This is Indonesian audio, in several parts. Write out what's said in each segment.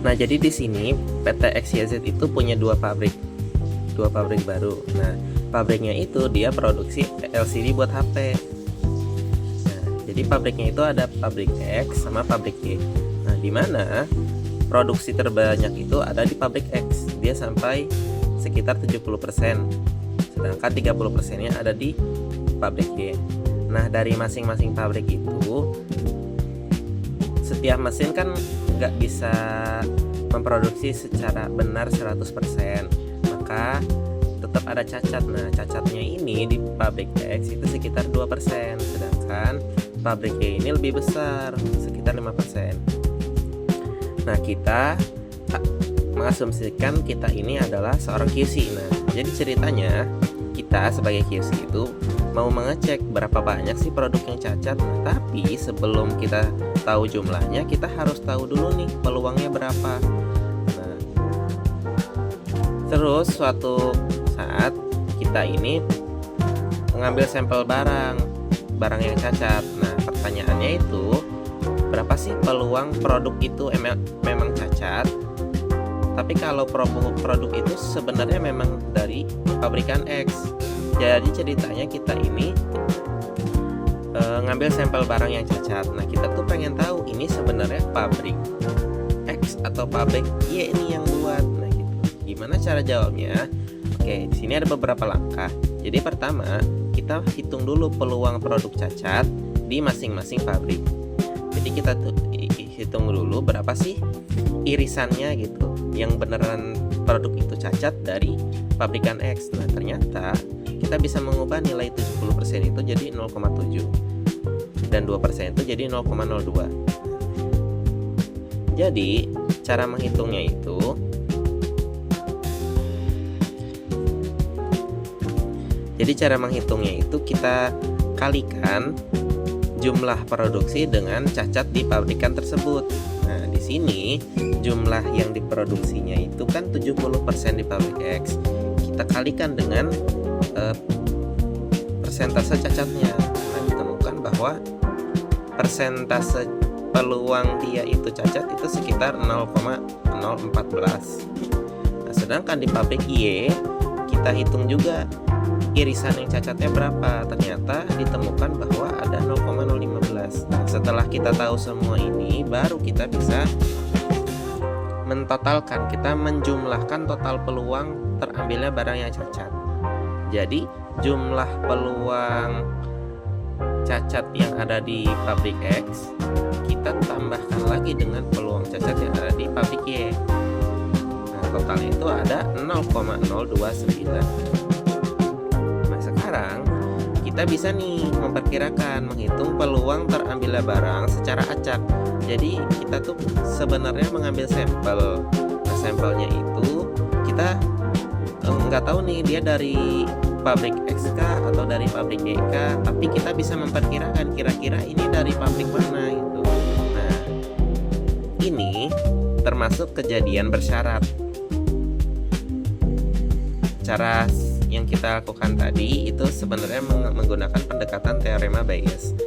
Nah, jadi di sini PT XYZ itu punya dua pabrik baru. Nah, pabriknya itu dia produksi LCD buat HP. Nah, jadi pabriknya itu ada pabrik X sama pabrik Y. Nah, di mana produksi terbanyak itu ada di pabrik X. Dia sampai sekitar 70%. Sedangkan 30%-nya ada di pabrik Y. Nah, dari masing-masing pabrik itu setiap mesin kan nggak bisa memproduksi secara benar 100%, maka tetap ada cacat. Nah, cacatnya ini di pabrik X itu sekitar 2%, sedangkan pabrik Y ini lebih besar, sekitar 5%. Nah, kita mengasumsikan kita ini adalah seorang QC. Nah, jadi ceritanya kita sebagai QC itu mau mengecek berapa banyak sih produk yang cacat. Nah, tapi sebelum kita tahu jumlahnya, kita harus tahu dulu nih peluangnya berapa. Nah, terus suatu saat kita ini mengambil sampel barang yang cacat. Nah, pertanyaannya itu berapa sih peluang produk itu memang cacat, tapi kalau produk itu sebenarnya memang dari pabrikan X. Jadi ceritanya kita ini ngambil sampel barang yang cacat. Nah, kita tuh pengen tahu ini sebenarnya pabrik X atau pabrik Y ini yang buat. Nah, gitu. Gimana cara jawabnya? Oke, di sini ada beberapa langkah. Jadi pertama, kita hitung dulu peluang produk cacat di masing-masing pabrik. Jadi kita tuh hitung dulu berapa sih irisannya gitu, yang beneran produk itu cacat dari pabrikan X. Nah, ternyata kita bisa mengubah nilai 70% itu jadi 0,7 dan 2% itu jadi 0,02. Jadi cara menghitungnya itu kita kalikan jumlah produksi dengan cacat di pabrikan tersebut. Nah, di sini jumlah yang diproduksinya itu kan 70% di pabrik X. Kita kalikan dengan persentase cacatnya. Nah, ditemukan bahwa persentase peluang dia itu cacat itu sekitar 0,014. Nah, sedangkan di pabrik Y kita hitung juga irisan yang cacatnya berapa. Ternyata ditemukan bahwa ada 0,015. Nah, setelah kita tahu semua ini, baru kita bisa kita menjumlahkan total peluang terambilnya barang yang cacat. Jadi jumlah peluang cacat yang ada di pabrik X kita tambahkan lagi dengan peluang cacat yang ada di pabrik Y. Nah, totalnya itu ada 0,029. Nah, sekarang kita bisa nih menghitung peluang terambilnya barang secara acak. Jadi kita tuh sebenarnya mengambil sampel. Nah, sampelnya itu kita nggak tahu nih dia dari pabrik X atau dari pabrik Y, tapi kita bisa memperkirakan kira-kira ini dari pabrik mana gitu. Nah, ini termasuk kejadian bersyarat. Cara yang kita lakukan tadi itu sebenarnya menggunakan pendekatan teorema Bayes.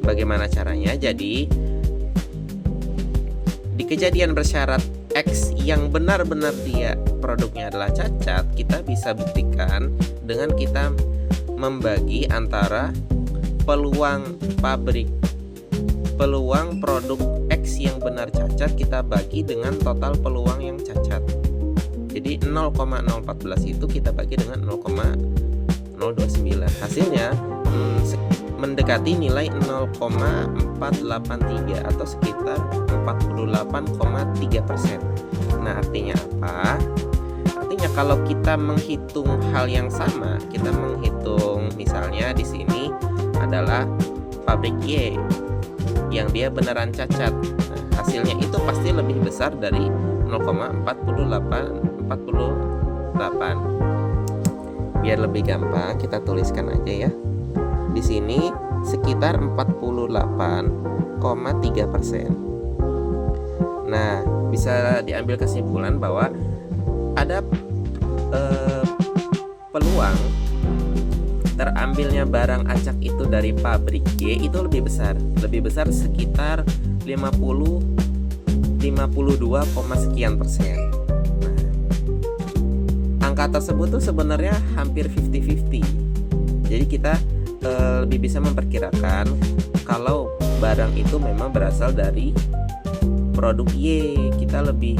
Bagaimana caranya? Jadi di kejadian bersyarat X yang benar-benar dia produknya adalah cacat, kita bisa buktikan dengan kita membagi antara peluang produk X yang benar cacat kita bagi dengan total peluang yang cacat. Jadi 0,014 itu kita bagi dengan 0,029. Hasilnya mendekati nilai 0,483 atau sekitar 48,3%. Nah, artinya apa? Artinya kalau kita menghitung hal yang sama, kita menghitung misalnya di sini adalah pabrik Y yang dia beneran cacat. Nah, hasilnya itu pasti lebih besar dari 0,48. Biar lebih gampang kita tuliskan aja ya. Di sini sekitar 48,3%. Nah, bisa diambil kesimpulan bahwa ada peluang terambilnya barang acak itu dari pabrik Y itu lebih besar sekitar 50 52, nah, angka tersebut tuh sebenarnya hampir 50-50. Jadi kita lebih bisa memperkirakan kalau barang itu memang berasal dari produk Y. Kita lebih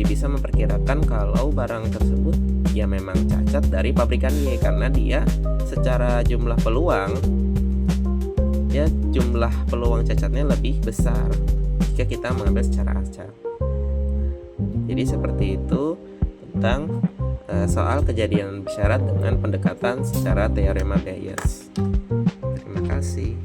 bisa memperkirakan kalau barang tersebut ya memang cacat dari pabrikan Y, karena dia secara jumlah peluang cacatnya lebih besar jika kita mengambil secara acak. Jadi seperti itu tentang soal kejadian bersyarat dengan pendekatan secara teorema Bayes. Terima kasih.